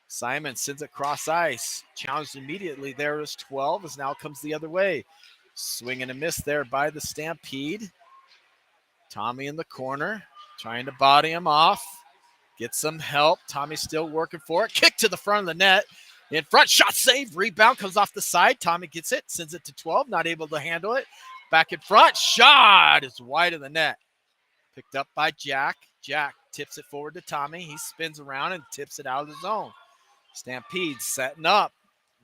Simon sends it cross ice. Challenged immediately there is 12 as now comes the other way. Swing and a miss there by the Stampede. Tommy in the corner, trying to body him off. Get some help. Tommy's still working for it. Kick to the front of the net. In front, shot save. Rebound comes off the side. Tommy gets it, sends it to 12. Not able to handle it. Back in front. Shot is wide of the net. Picked up by Jack. Jack tips it forward to Tommy. He spins around and tips it out of the zone. Stampede setting up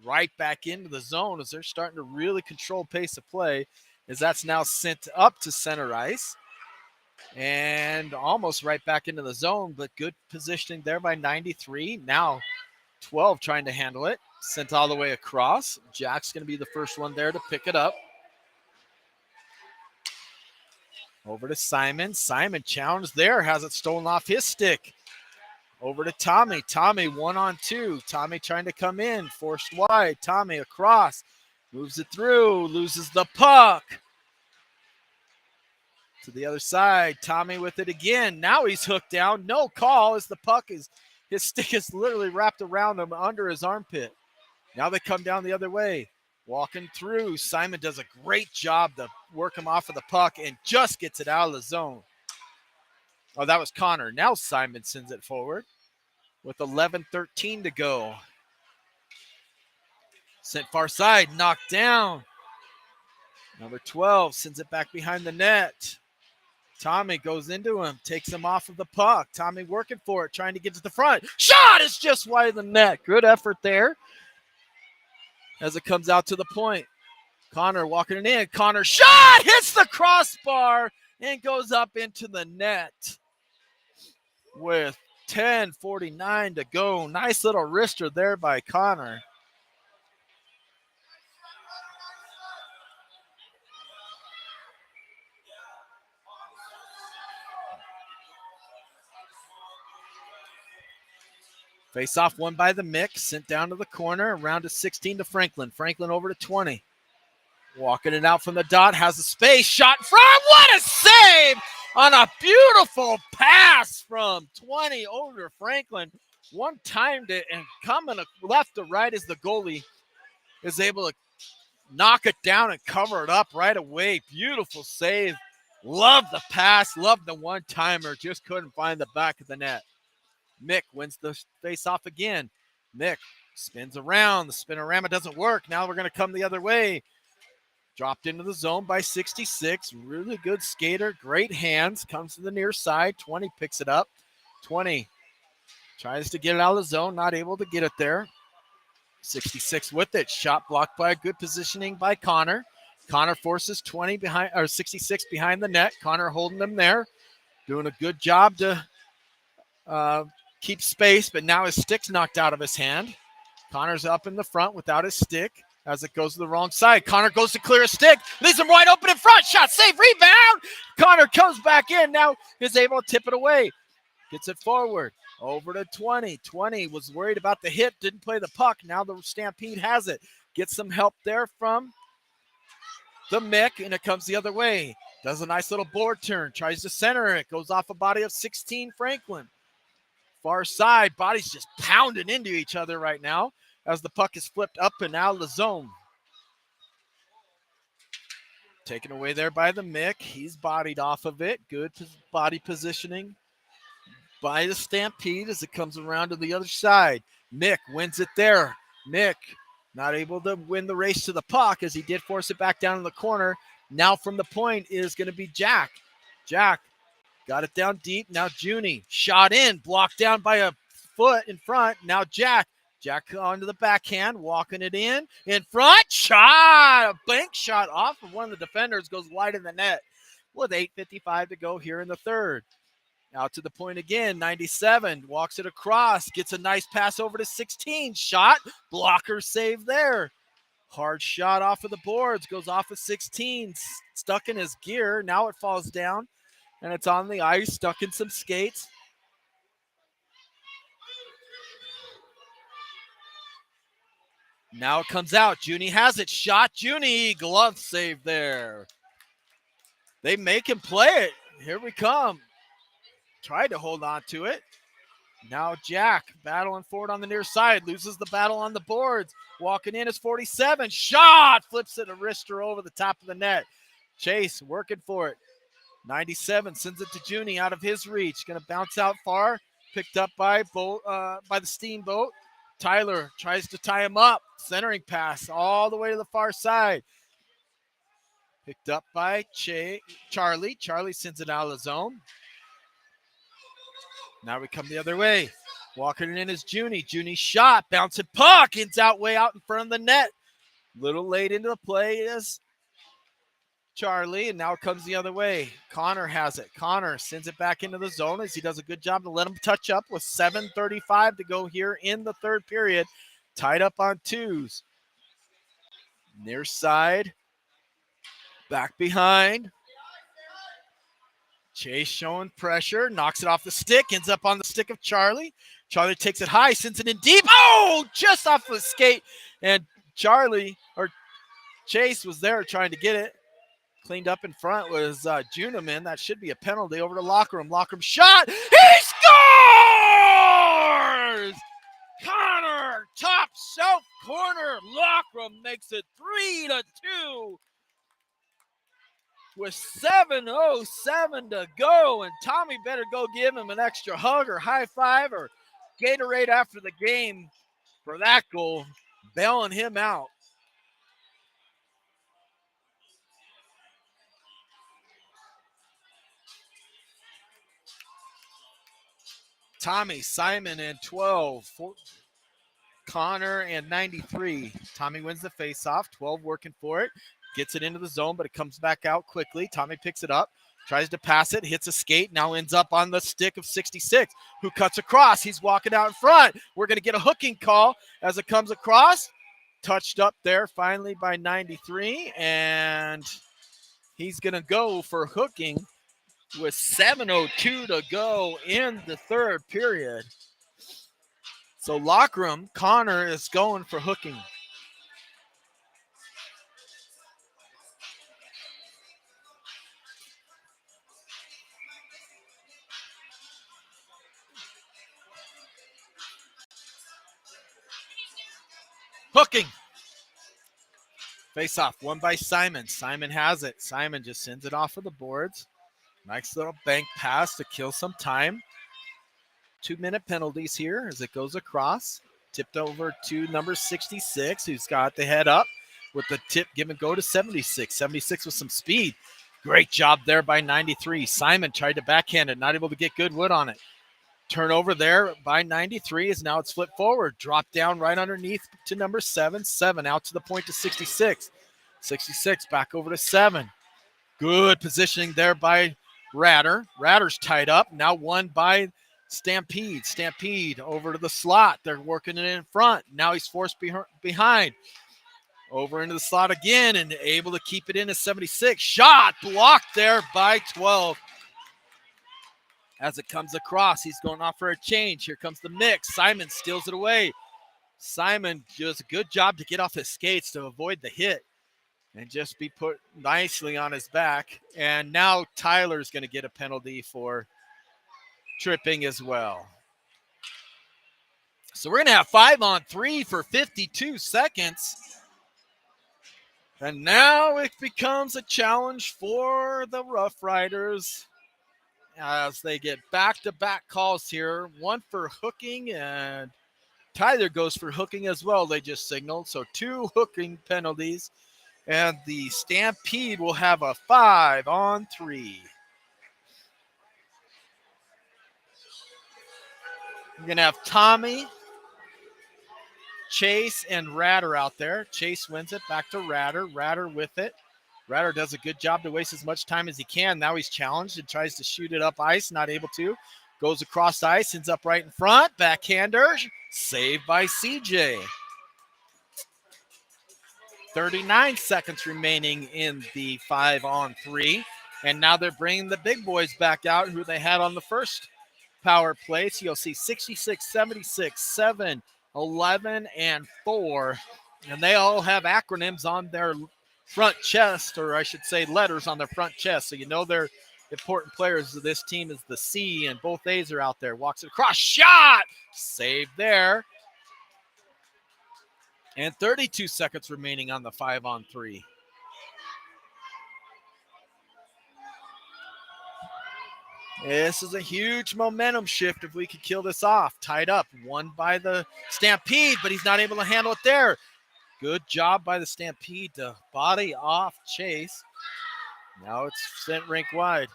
right back into the zone as they're starting to really control pace of play as that's now sent up to center ice. And almost right back into the zone, but good positioning there by 93. Now 12 trying to handle it. Sent all the way across. Jack's going to be the first one there to pick it up. Over to Simon. Simon challenged there. Has it stolen off his stick. Over to Tommy. Tommy 1-on-2. Tommy trying to come in. Forced wide. Tommy across. Moves it through. Loses the puck. To the other side. Tommy with it again. Now he's hooked down. No call as the puck is, his stick is literally wrapped around him under his armpit. Now they come down the other way. Walking through. Simon does a great job to work him off of the puck and just gets it out of the zone. Oh, that was Connor. Now Simon sends it forward with 11:13 to go. Sent far side. Knocked down. Number 12 sends it back behind the net. Tommy goes into him, takes him off of the puck. Tommy working for it, trying to get to the front. Shot is just wide of the net. Good effort there as it comes out to the point. Connor walking it in. Connor shot, hits the crossbar and goes up into the net with 10:49 to go. Nice little wrister there by Connor. Face off won by the mix, sent down to the corner, around to 16 to Franklin. Franklin over to 20. Walking it out from the dot, has a space, shot in front. What a save on a beautiful pass from 20 over to Franklin. One timed it and coming left to right as the goalie is able to knock it down and cover it up right away. Beautiful save. Love the pass, love the one-timer. Just couldn't find the back of the net. Mick wins the face-off again. Mick spins around. The spinorama doesn't work. Now we're going to come the other way. Dropped into the zone by 66. Really good skater. Great hands. Comes to the near side. 20 picks it up. 20 tries to get it out of the zone. Not able to get it there. 66 with it. Shot blocked by good positioning by Connor. Connor forces 20 behind, or 66 behind the net. Connor holding them there. Doing a good job to keep space, but now his stick's knocked out of his hand. Connor's up in the front without his stick as it goes to the wrong side. Connor goes to clear his stick, leaves him wide open in front. Shot, save, rebound. Connor comes back in, now is able to tip it away. Gets it forward, over to 20. 20 was worried about the hit, didn't play the puck. Now the Stampede has it. Gets some help there from the Mick, and it comes the other way. Does a nice little board turn, tries to center it, goes off a body of 16 Franklin. Far side, bodies just pounding into each other right now as the puck is flipped up and out of the zone. Taken away there by the Mick. He's bodied off of it. Good body positioning by the Stampede as it comes around to the other side. Mick wins it there. Mick not able to win the race to the puck as he did force it back down in the corner. Now from the point is going to be Jack. Jack Got it down deep. Now Junie. Shot in. Blocked down by a foot in front. Now Jack. Jack onto the backhand. Walking it in front. Shot. A bank shot off of one of the defenders. Goes wide in the net with 8:55 to go here in the third. Out to the point again. 97. Walks it across. Gets a nice pass over to 16. Shot. Blocker save there. Hard shot off of the boards. Goes off of 16. Stuck in his gear. Now it falls down. And it's on the ice. Stuck in some skates. Now it comes out. Junie has it. Shot. Junie. Glove save there. They make him play it. Here we come. Tried to hold on to it. Now Jack battling forward on the near side. Loses the battle on the boards. Walking in is 47. Shot. Flips it a wrister over the top of the net. Chase working for it. 97 sends it to Junie out of his reach. Going to bounce out far. Picked up by the Steamboat. Tyler tries to tie him up. Centering pass all the way to the far side. Picked up by Charlie. Charlie sends it out of the zone. Now we come the other way. Walking it in is Junie. Junie shot. Bouncing puck. Ends out way out in front of the net. Little late into the play is Charlie, and now it comes the other way. Connor has it. Connor sends it back into the zone as he does a good job to let him touch up with 7:35 to go here in the third period. Tied up on twos. Near side. Back behind. Chase showing pressure, knocks it off the stick, ends up on the stick of Charlie. Charlie takes it high, sends it in deep. Oh, just off the skate. And Chase was there trying to get it. Cleaned up in front was Juneman. That should be a penalty over to locker room. Locker room shot. He scores! Connor, top south corner. Locker room makes it 3-2. With 7:07 to go, and Tommy better go give him an extra hug or high five or Gatorade after the game for that goal, bailing him out. Tommy, Simon, and 12. Connor and 93. Tommy wins the faceoff. 12 working for it. Gets it into the zone, but it comes back out quickly. Tommy picks it up, tries to pass it, hits a skate, now ends up on the stick of 66, who cuts across. He's walking out in front. We're going to get a hooking call as it comes across. Touched up there finally by 93, and he's going to go for hooking with 7:02 to go in the third period. So locker room, Connor is going for hooking. Hooking. Face off, won by Simon. Simon has it. Simon just sends it off of the boards. Nice little bank pass to kill some time. 2-minute penalties here as it goes across. Tipped over to number 66, who's got the head up with the tip give and go to 76. 76 with some speed. Great job there by 93. Simon tried to backhand it, not able to get good wood on it. Turnover there by 93 as now it's flipped forward. Drop down right underneath to number 7. 7 out to the point to 66. 66 back over to 7. Good positioning there by Ratter. Ratter's tied up. Now won by Stampede. Stampede over to the slot. They're working it in front. Now he's forced behind. Over into the slot again and able to keep it in at 76. Shot blocked there by 12. As it comes across, he's going off for a change. Here comes the mix. Simon steals it away. Simon does a good job to get off his skates to avoid the hit and just be put nicely on his back. And now Tyler's going to get a penalty for tripping as well. So we're going to have 5-on-3 for 52 seconds. And now it becomes a challenge for the Rough Riders as they get back-to-back calls here. One for hooking, and Tyler goes for hooking as well, they just signaled. So 2 hooking penalties, and the Stampede will have a 5-on-3. We're going to have Tommy, Chase, and Ratter out there. Chase wins it, back to Ratter. Ratter with it. Ratter does a good job to waste as much time as he can. Now he's challenged and tries to shoot it up ice, not able to. Goes across ice, ends up right in front. Backhander, saved by CJ. 39 seconds remaining in the 5-on-3. And now they're bringing the big boys back out who they had on the first power play. So you'll see 66, 76, 7, 11, and 4. And they all have acronyms on their front chest, or I should say letters on their front chest. So you know they're important players of this team is the C, and both A's are out there. Walks it across, shot! Saved there. And 32 seconds remaining on the 5-on-3. This is a huge momentum shift if we could kill this off. Tied up, won by the Stampede, but he's not able to handle it there. Good job by the Stampede to body off Chase. Now it's sent rink wide.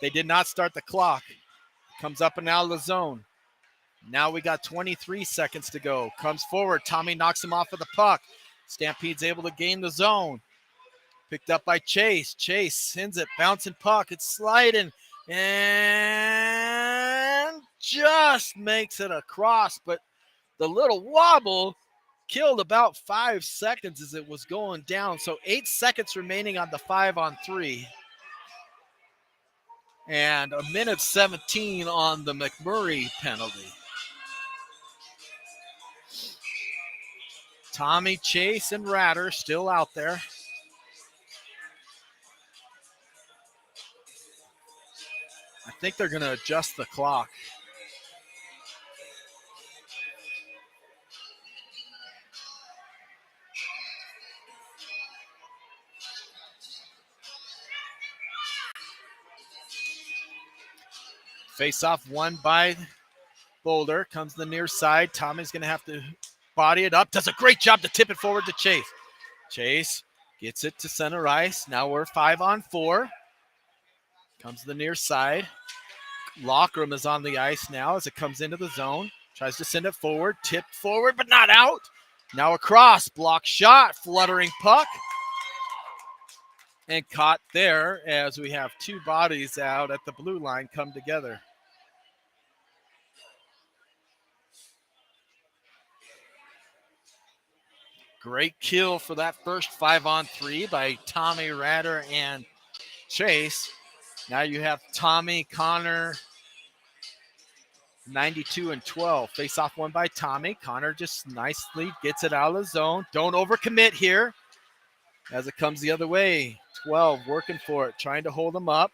They did not start the clock. Comes up and out of the zone. Now we got 23 seconds to go. Comes forward. Tommy knocks him off of the puck. Stampede's able to gain the zone. Picked up by Chase. Chase sends it. Bouncing puck. It's sliding. And just makes it across. But the little wobble killed about 5 seconds as it was going down. So 8 seconds remaining on the 5-on-3. And a minute 17 on the McMurray penalty. Tommy, Chase, and Ratter still out there. I think they're going to adjust the clock. Face-off won by Boulder. Comes to the near side. Tommy's going to have to body it up. Does a great job to tip it forward to Chase. Chase gets it to center ice. Now we're 5-on-4. Comes to the near side. Lockram is on the ice now as it comes into the zone. Tries to send it forward. Tipped forward, but not out. Now across. Block shot. Fluttering puck. And caught there as we have two bodies out at the blue line come together. Great kill for that first 5-on-3 by Tommy, Ratter, and Chase. Now you have Tommy, Connor, 92 and 12. Face off one by Tommy. Connor just nicely gets it out of the zone. Don't overcommit here as it comes the other way. 12 working for it, trying to hold him up.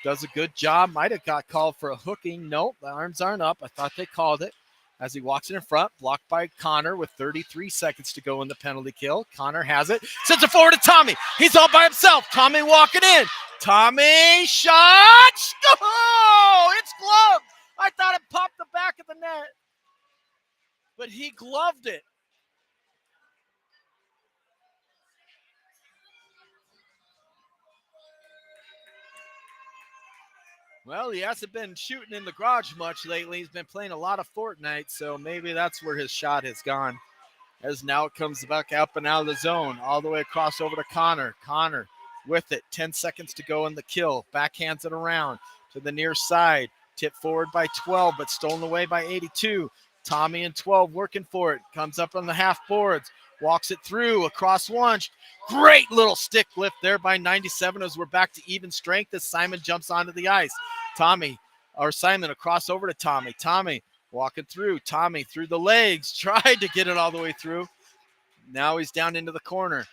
Does a good job. Might have got called for a hooking. Nope, the arms aren't up. I thought they called it. As he walks in front, blocked by Connor with 33 seconds to go in the penalty kill. Connor has it. Sends it forward to Tommy. He's all by himself. Tommy walking in. Tommy, shot! Oh, it's gloved. I thought it popped the back of the net, but he gloved it. Well, he hasn't been shooting in the garage much lately. He's been playing a lot of Fortnite, so maybe that's where his shot has gone. As now it comes back up and out of the zone, all the way across over to Connor. Connor with it, 10 seconds to go in the kill. Backhands it around to the near side. Tipped forward by 12, but stolen away by 82. Tommy and 12 working for it. Comes up on the half boards. Walks it through across one. Great little stick lift there by 97 as we're back to even strength as Simon jumps onto the ice. Simon across over to Tommy. Tommy walking through. Tommy through the legs. Tried to get it all the way through. Now he's down into the corner.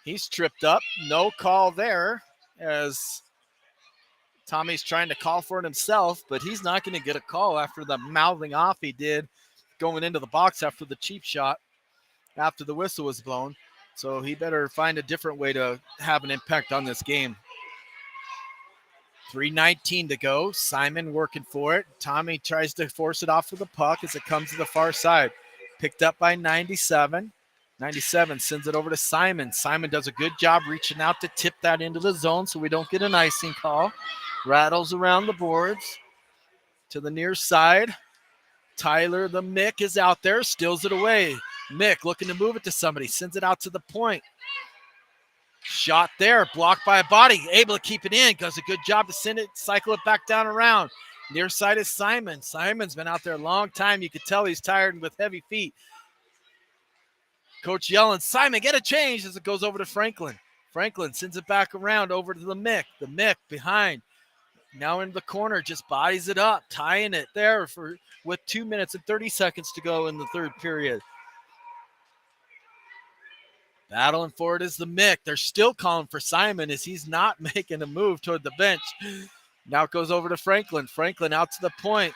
He's tripped up. No call there as Tommy's trying to call for it himself, but he's not going to get a call after the mouthing off he did going into the box after the cheap shot, after the whistle was blown. So he better find a different way to have an impact on this game. 3:19 to go. Simon working for it. Tommy tries to force it off with the puck as it comes to the far side. Picked up by 97. 97 sends it over to Simon. Simon does a good job reaching out to tip that into the zone so we don't get an icing call. Rattles around the boards to the near side. Tyler the Mick is out there, steals it away. Mick looking to move it to somebody, sends it out to the point. Shot there, blocked by a body, able to keep it in, does a good job to send it, cycle it back down around. Near side is Simon. Simon's been out there a long time. You could tell he's tired and with heavy feet. Coach yelling, Simon, get a change as it goes over to Franklin. Franklin sends it back around over to the Mick. The Mick behind. Now in the corner, just bodies it up, tying it there with 2 minutes and 30 seconds to go in the third period. Battling for it is the Mick. They're still calling for Simon as he's not making a move toward the bench. Now it goes over to Franklin. Franklin out to the point.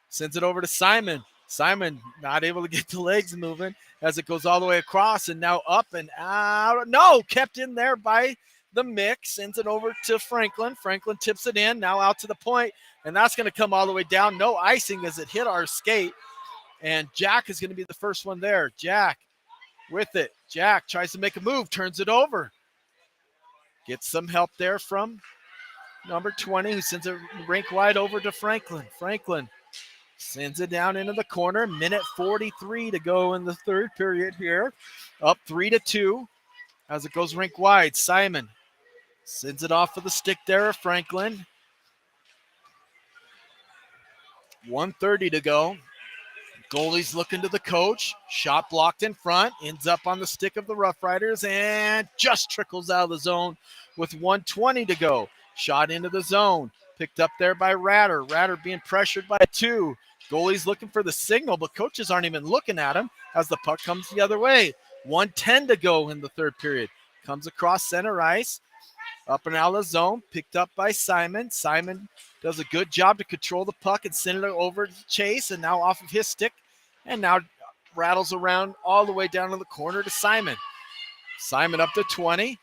Sends it over to Simon. Simon not able to get the legs moving as it goes all the way across and now up and out. No, kept in there by the Mick. Sends it over to Franklin. Franklin tips it in. Now out to the point, and that's going to come all the way down. No icing as it hit our skate. And Jack is going to be the first one there. Jack with it. Jack tries to make a move, turns it over. Gets some help there from number 20, who sends it rink wide over to Franklin. Franklin sends it down into the corner. Minute 43 to go in the third period here. Up 3-2 as it goes rink wide. Simon sends it off of the stick there of Franklin. 1:30 to go. Goalie's looking to the coach. Shot blocked in front. Ends up on the stick of the Rough Riders and just trickles out of the zone with 1:20 to go. Shot into the zone. Picked up there by Ratter. Ratter being pressured by 2. Goalie's looking for the signal, but coaches aren't even looking at him as the puck comes the other way. 1:10 to go in the third period. Comes across center ice. Up and out of the zone. Picked up by Simon. Simon does a good job to control the puck and send it over to Chase, and now off of his stick, and now rattles around all the way down to the corner to Simon. Simon up to 20.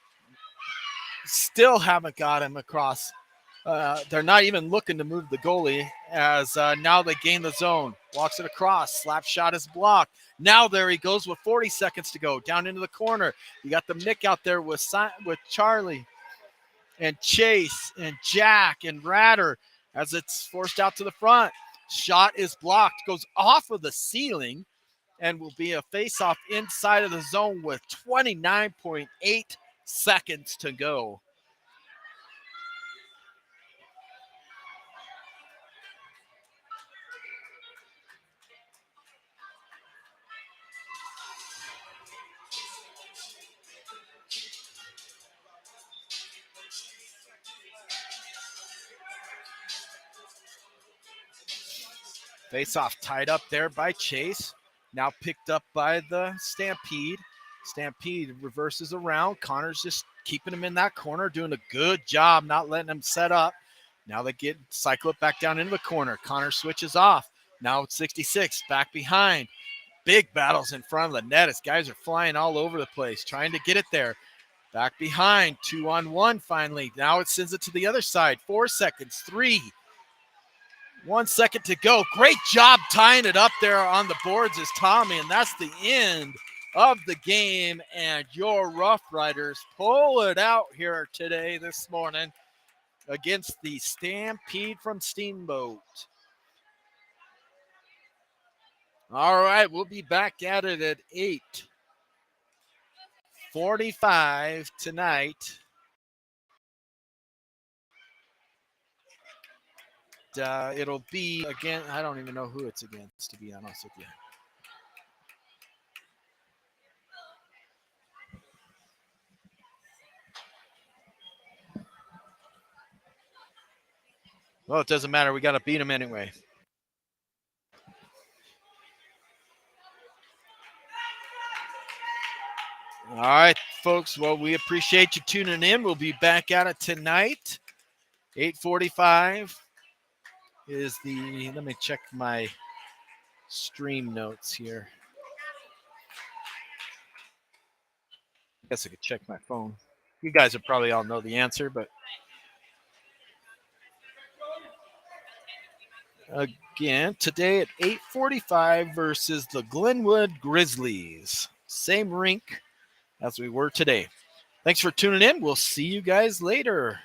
Still haven't got him across. They're not even looking to move the goalie as now they gain the zone. Walks it across. Slap shot is blocked. Now there he goes with 40 seconds to go. Down into the corner. You got the Mick out there with Charlie and Chase and Jack and Ratter as it's forced out to the front. Shot is blocked, goes off of the ceiling, and will be a face-off inside of the zone with 29.8 seconds to go. Face-off tied up there by Chase. Now picked up by the Stampede. Stampede reverses around. Connor's just keeping him in that corner, doing a good job not letting him set up. Now they cycle it back down into the corner. Connor switches off. Now it's 66, back behind. Big battles in front of the net as guys are flying all over the place, trying to get it there. Back behind, 2-on-1 finally. Now it sends it to the other side. 4 seconds, 3. 1 second to go. Great job tying it up there on the boards as Tommy, and that's the end of the game. And your Rough Riders pull it out here today, this morning, against the Stampede from Steamboat. All right, we'll be back at it at 8:45 tonight. It'll be, again, I don't even know who it's against, to be honest with you. Well, it doesn't matter. We got to beat them anyway. All right, folks. Well, we appreciate you tuning in. We'll be back at it tonight. 8:45 is the, let me check my stream notes here. I guess I could check my phone. You guys would probably all know the answer, but again, today at 8:45 versus the Glenwood Grizzlies. Same rink as we were today. Thanks for tuning in. We'll see you guys later.